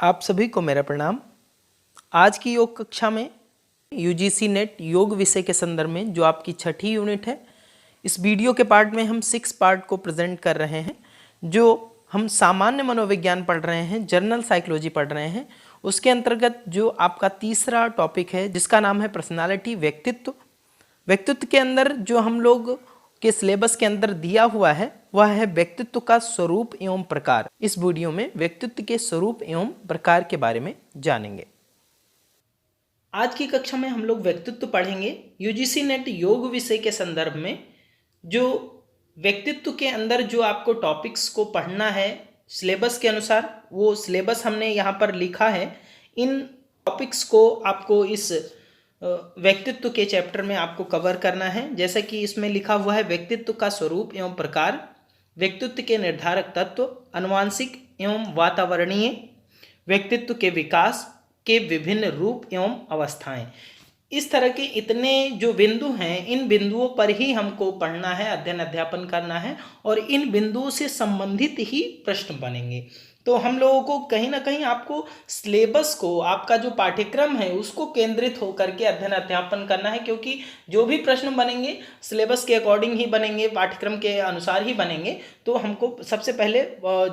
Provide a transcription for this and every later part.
आप सभी को मेरा प्रणाम। आज की योग कक्षा में यूजीसी नेट योग विषय के संदर्भ में जो आपकी छठी यूनिट है, इस वीडियो के पार्ट में हम 6 पार्ट को प्रेजेंट कर रहे हैं। जो हम सामान्य मनोविज्ञान पढ़ रहे हैं, जनरल साइकोलॉजी पढ़ रहे हैं, उसके अंतर्गत जो आपका तीसरा टॉपिक है जिसका नाम है पर्सनालिटी, व्यक्तित्व। व्यक्तित्व के अंदर जो हम लोग के सिलेबस के अंदर दिया हुआ है वह है व्यक्तित्व का स्वरूप एवं प्रकार। इस वीडियो में व्यक्तित्व के स्वरूप एवं प्रकार के बारे में जानेंगे। आज की कक्षा में हम लोग व्यक्तित्व पढ़ेंगे यूजीसी नेट योग विषय के संदर्भ में। जो व्यक्तित्व के अंदर जो आपको टॉपिक्स को पढ़ना है सिलेबस के अनुसार, वो सिलेबस हमने यहाँ पर लिखा है। इन टॉपिक्स को आपको इस व्यक्तित्व के चैप्टर में आपको कवर करना है। जैसे कि इसमें लिखा हुआ है व्यक्तित्व का स्वरूप एवं प्रकार, व्यक्तित्व के निर्धारक तत्व, आनुवांशिक एवं वातावरणीय, व्यक्तित्व के विकास के विभिन्न रूप एवं अवस्थाएं। इस तरह के इतने जो बिंदु हैं, इन बिंदुओं पर ही हमको पढ़ना है, अध्ययन अध्यापन करना है और इन बिंदुओं से संबंधित ही प्रश्न बनेंगे। तो हम लोगों को कहीं ना कहीं आपको सिलेबस को, आपका जो पाठ्यक्रम है उसको केंद्रित होकर के अध्ययन अध्यापन करना है, क्योंकि जो भी प्रश्न बनेंगे सिलेबस के अकॉर्डिंग ही बनेंगे, पाठ्यक्रम के अनुसार ही बनेंगे। तो हमको सबसे पहले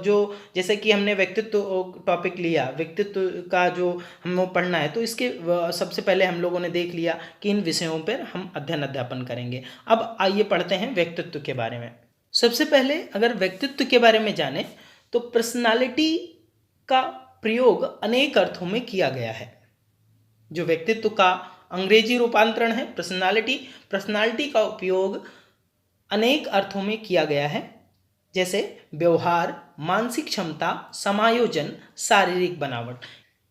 जो जैसे कि हमने व्यक्तित्व टॉपिक लिया, व्यक्तित्व का जो हमें पढ़ना है, तो इसके सबसे पहले हम लोगों ने देख लिया कि इन विषयों पर हम अध्ययन अध्यापन करेंगे। अब आइए पढ़ते हैं व्यक्तित्व के बारे में। सबसे पहले अगर व्यक्तित्व के बारे में जाने तो पर्सनालिटी का प्रयोग अनेक अर्थों में किया गया है। जो व्यक्तित्व का अंग्रेजी रूपांतरण है पर्सनालिटी का उपयोग अनेक अर्थों में किया गया है, जैसे व्यवहार, मानसिक क्षमता, समायोजन, शारीरिक बनावट।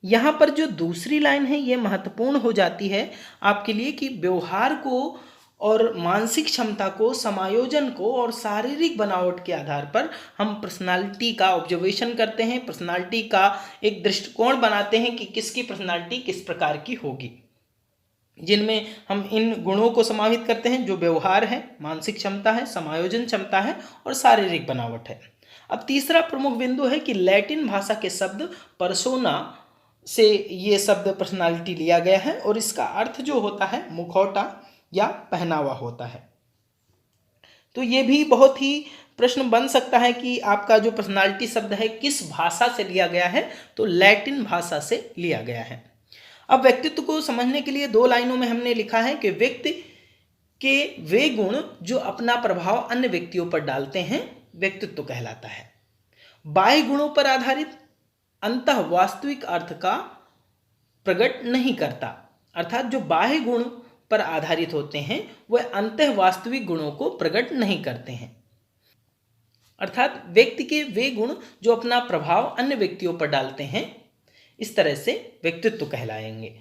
यहाँ पर जो दूसरी लाइन है ये महत्वपूर्ण हो जाती है आपके लिए कि व्यवहार को और मानसिक क्षमता को, समायोजन को और शारीरिक बनावट के आधार पर हम पर्सनालिटी का ऑब्जर्वेशन करते हैं, पर्सनालिटी का एक दृष्टिकोण बनाते हैं कि किसकी पर्सनालिटी किस प्रकार की होगी, जिनमें हम इन गुणों को समाहित करते हैं जो व्यवहार है, मानसिक क्षमता है, समायोजन क्षमता है और शारीरिक बनावट है। अब तीसरा प्रमुख बिंदु है कि लैटिन भाषा के शब्द पर्सोना से ये शब्द पर्सनालिटी लिया गया है और इसका अर्थ जो होता है मुखौटा या पहनावा होता है। तो ये भी बहुत ही प्रश्न बन सकता है कि आपका जो पर्सनालिटी शब्द है किस भाषा से लिया गया है, तो लैटिन भाषा से लिया गया है। अब व्यक्तित्व को समझने के लिए 2 लाइनों में हमने लिखा है कि व्यक्ति के वे गुण जो अपना प्रभाव अन्य व्यक्तियों पर डालते हैं व्यक्तित्व कहलाता है। बाह्य गुणों पर आधारित अंतः वास्तविक अर्थ का प्रकट नहीं करता, अर्थात जो बाह्य गुण पर आधारित होते हैं वह अंतः वास्तविक गुणों को प्रकट नहीं करते हैं। अर्थात व्यक्ति के वे गुण जो अपना प्रभाव अन्य व्यक्तियों पर डालते हैं, इस तरह से व्यक्तित्व कहलाएंगे।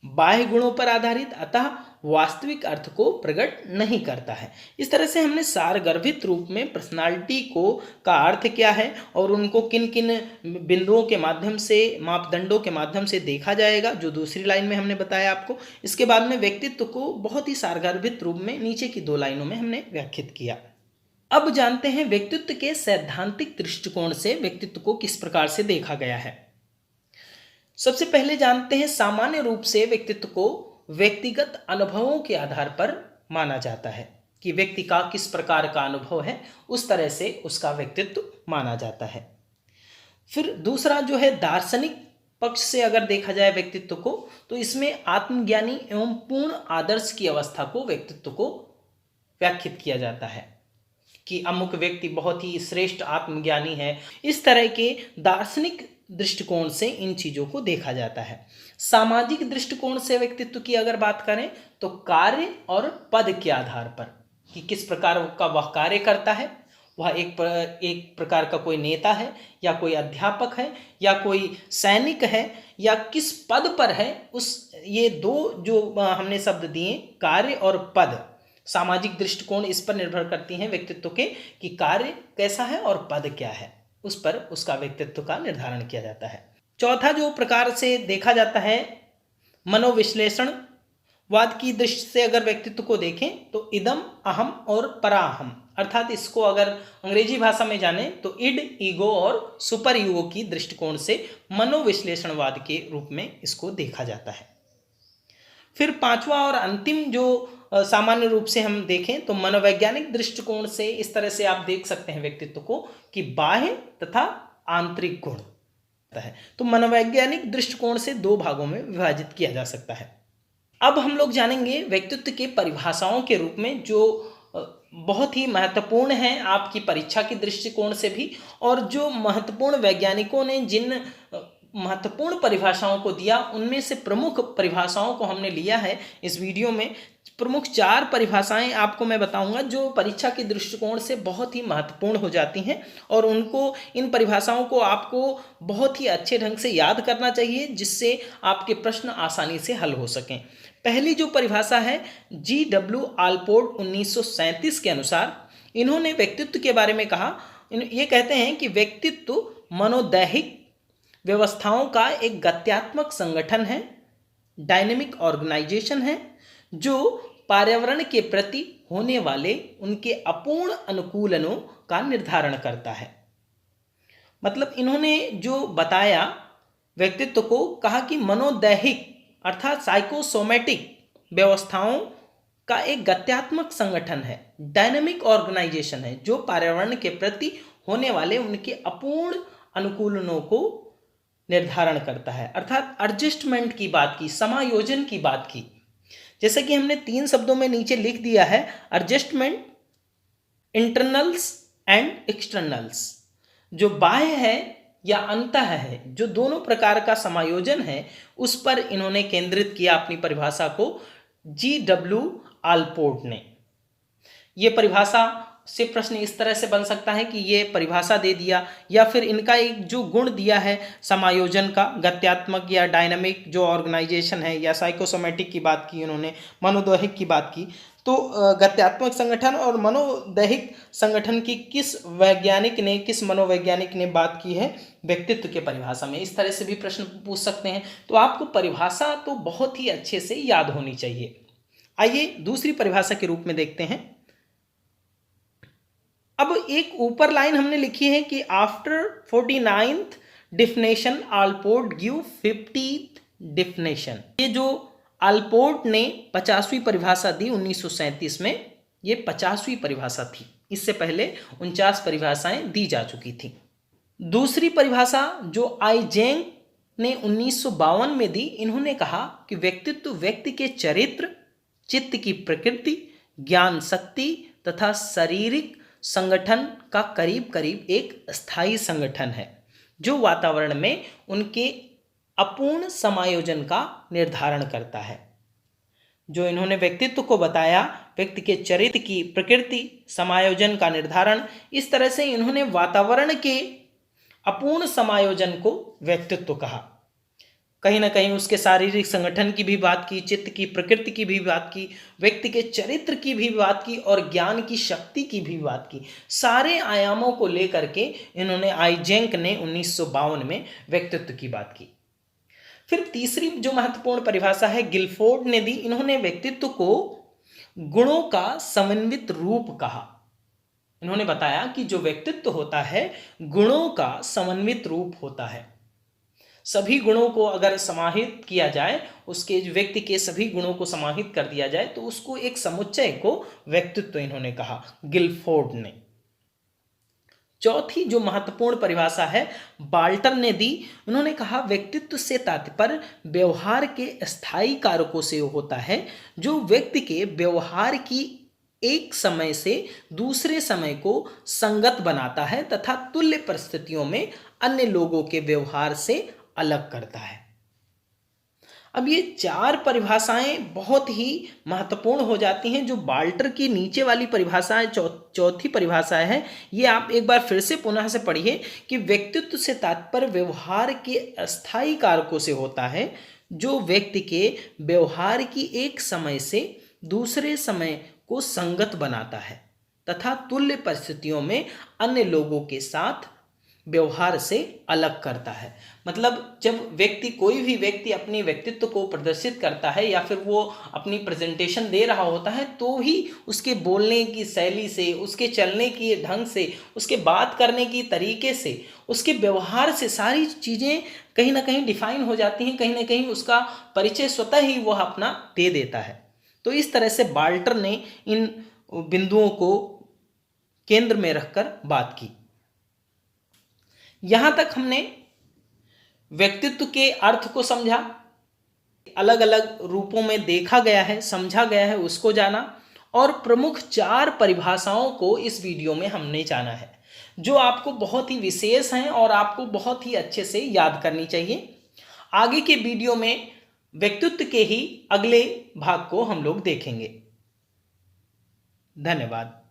बाह्य गुणों पर आधारित अतः वास्तविक अर्थ को प्रकट नहीं करता है। इस तरह से हमने सारगर्भित रूप में पर्सनालिटी को का अर्थ क्या है और उनको किन किन बिंदुओं के माध्यम से, मापदंडों के माध्यम से देखा जाएगा, जो दूसरी लाइन में हमने बताया आपको। इसके बाद में व्यक्तित्व को बहुत ही सारगर्भित रूप में नीचे की 2 लाइनों में हमने व्याख्यात किया। अब जानते हैं व्यक्तित्व के सैद्धांतिक दृष्टिकोण से व्यक्तित्व को किस प्रकार से देखा गया है। सबसे पहले जानते हैं सामान्य रूप से व्यक्तित्व को व्यक्तिगत अनुभवों के आधार पर माना जाता है कि व्यक्ति का किस प्रकार का अनुभव है, उस तरह से उसका व्यक्तित्व माना जाता है। फिर दूसरा जो है दार्शनिक पक्ष से अगर देखा जाए व्यक्तित्व को, तो इसमें आत्मज्ञानी एवं पूर्ण आदर्श की अवस्था को व्यक्तित्व को व्याख्यात किया जाता है कि अमुक व्यक्ति बहुत ही श्रेष्ठ आत्मज्ञानी है। इस तरह के दार्शनिक दृष्टिकोण से इन चीजों को देखा जाता है। सामाजिक दृष्टिकोण से व्यक्तित्व की अगर बात करें तो कार्य और पद के आधार पर कि किस प्रकार का वह कार्य करता है, वह एक प्रकार का कोई नेता है या कोई अध्यापक है या कोई सैनिक है या किस पद पर है, उस ये 2 जो हमने शब्द दिए कार्य और पद, सामाजिक दृष्टिकोण इस पर निर्भर करती हैं व्यक्तित्व के कि कार्य कैसा है और पद क्या है, उस पर उसका व्यक्तित्व का निर्धारण किया जाता है। चौथा जो प्रकार से देखा जाता है मनोविश्लेषण, वाद की दृष्टि से अगर व्यक्तित्व को देखें तो इदम, अहम और पराहम, अर्थात इसको अगर अंग्रेजी भाषा में जाने तो इड, ईगो और सुपर ईगो की दृष्टिकोण से मनोविश्लेषणवाद के रूप में इसको देखा जाता है। फिर पांचवा और अंतिम जो सामान्य रूप से हम देखें तो मनोवैज्ञानिक दृष्टिकोण से इस तरह से आप देख सकते हैं व्यक्तित्व को कि बाह्य तथा आंतरिक गुण है। तो मनोवैज्ञानिक दृष्टिकोण से दो भागों में विभाजित किया जा सकता है। अब हम लोग जानेंगे व्यक्तित्व के परिभाषाओं के रूप में जो बहुत ही महत्वपूर्ण है आपकी परीक्षा की दृष्टिकोण से भी, और जो महत्वपूर्ण वैज्ञानिकों ने जिन महत्वपूर्ण परिभाषाओं को दिया उनमें से प्रमुख परिभाषाओं को हमने लिया है इस वीडियो में। प्रमुख 4 परिभाषाएं आपको मैं बताऊंगा जो परीक्षा के दृष्टिकोण से बहुत ही महत्वपूर्ण हो जाती हैं, और इन परिभाषाओं को आपको बहुत ही अच्छे ढंग से याद करना चाहिए जिससे आपके प्रश्न आसानी से हल हो सकें। पहली जो परिभाषा है G.W. आलपोर्ट 1937 के अनुसार इन्होंने व्यक्तित्व के बारे में कहा। ये कहते हैं कि व्यक्तित्व मनोदैहिक व्यवस्थाओं का एक गत्यात्मक संगठन है, डायनेमिक ऑर्गेनाइजेशन है, जो पर्यावरण के प्रति होने वाले उनके अपूर्ण अनुकूलनों का निर्धारण करता है। मतलब इन्होंने जो बताया व्यक्तित्व को, कहा कि मनोदैहिक अर्थात साइकोसोमेटिक व्यवस्थाओं का एक गत्यात्मक संगठन है, डायनेमिक ऑर्गेनाइजेशन है, जो पर्यावरण के प्रति होने वाले उनके अपूर्ण अनुकूलनों को निर्धारण करता है। अर्थात एडजस्टमेंट की बात की, समायोजन की बात की। जैसे कि हमने 3 शब्दों में नीचे लिख दिया है, एडजस्टमेंट, इंटरनल्स एंड एक्सटर्नल्स। जो बाह्य है या अंतः है, जो दोनों प्रकार का समायोजन है, उस पर इन्होंने केंद्रित किया अपनी परिभाषा को G.W. आलपोर्ट ने। ये परिभाषा से प्रश्न इस तरह से बन सकता है कि ये परिभाषा दे दिया, या फिर इनका एक जो गुण दिया है समायोजन का, गत्यात्मक या डायनामिक जो ऑर्गेनाइजेशन है, या साइकोसोमेटिक की बात की उन्होंने, मनोदैहिक की बात की। तो गत्यात्मक संगठन और मनोदैहिक संगठन की किस मनोवैज्ञानिक ने बात की है व्यक्तित्व के परिभाषा में, इस तरह से भी प्रश्न पूछ सकते हैं। तो आपको परिभाषा तो बहुत ही अच्छे से याद होनी चाहिए। आइए दूसरी परिभाषा के रूप में देखते हैं। अब एक ऊपर लाइन हमने लिखी है कि after 49th definition Allport give 50th definition. ये जो आलपोर्ट ने 50वीं परिभाषा दी 1937 में, ये 50वीं परिभाषा थी। इससे पहले 49 परिभाषाएं दी जा चुकी थी। दूसरी परिभाषा जो आइजेंग ने 1952 में दी, इन्होंने कहा कि व्यक्तित्व व्यक्ति के चरित्र, चित्त की प्रकृति, ज्ञान शक्ति तथा शारीरिक संगठन का करीब करीब एक स्थायी संगठन है, जो वातावरण में उनके अपूर्ण समायोजन का निर्धारण करता है। जो इन्होंने व्यक्तित्व को बताया, व्यक्ति के चरित्र की प्रकृति, समायोजन का निर्धारण, इस तरह से इन्होंने वातावरण के अपूर्ण समायोजन को व्यक्तित्व कहा। कहीं ना कहीं उसके शारीरिक संगठन की भी बात की, चित्त की प्रकृति की भी बात की, व्यक्ति के चरित्र की भी बात की, और ज्ञान की शक्ति की भी बात की। सारे आयामों को लेकर के इन्होंने आइजेंक ने 1952 में व्यक्तित्व की बात की। फिर तीसरी जो महत्वपूर्ण परिभाषा है गिलफोर्ड ने दी। इन्होंने व्यक्तित्व को गुणों का समन्वित रूप कहा। इन्होंने बताया कि जो व्यक्तित्व होता है गुणों का समन्वित रूप होता है। सभी गुणों को अगर समाहित किया जाए, उसके व्यक्ति के सभी गुणों को समाहित कर दिया जाए, तो उसको एक समुच्चय को व्यक्तित्व इन्होंने कहा, गिलफोर्ड ने। चौथी जो महत्वपूर्ण परिभाषा है बाल्टर ने दी। उन्होंने कहा व्यक्तित्व से तात्पर्य व्यवहार के स्थायी कारकों से होता है, जो व्यक्ति के व्यवहार की एक समय से दूसरे समय को संगत बनाता है तथा तुल्य परिस्थितियों में अन्य लोगों के व्यवहार से अलग करता है। अब ये 4 परिभाषाएं बहुत ही महत्वपूर्ण हो जाती हैं। जो बाल्टर की नीचे वाली परिभाषाएं, चौथी परिभाषा है, ये आप एक बार फिर से पुनः से पढ़िए कि व्यक्तित्व से तात्पर्य व्यवहार के अस्थायी कारकों से होता है, जो व्यक्ति के व्यवहार की एक समय से दूसरे समय को संगत बनाता है तथा तुल्य परिस्थितियों में अन्य लोगों के साथ व्यवहार से अलग करता है। मतलब जब कोई भी व्यक्ति अपने व्यक्तित्व को प्रदर्शित करता है या फिर वो अपनी प्रेजेंटेशन दे रहा होता है, तो ही उसके बोलने की शैली से, उसके चलने के ढंग से, उसके बात करने की तरीके से, उसके व्यवहार से सारी चीज़ें कहीं ना कहीं डिफाइन हो जाती हैं, कहीं ना कहीं उसका परिचय स्वतः ही वह अपना दे देता है। तो इस तरह से बाल्टर ने इन बिंदुओं को केंद्र में रखकर बात की। यहां तक हमने व्यक्तित्व के अर्थ को समझा, अलग अलग रूपों में देखा गया है, समझा गया है, उसको जाना, और प्रमुख 4 परिभाषाओं को इस वीडियो में हमने जाना है, जो आपको बहुत ही विशेष हैं और आपको बहुत ही अच्छे से याद करनी चाहिए। आगे के वीडियो में व्यक्तित्व के ही अगले भाग को हम लोग देखेंगे। धन्यवाद।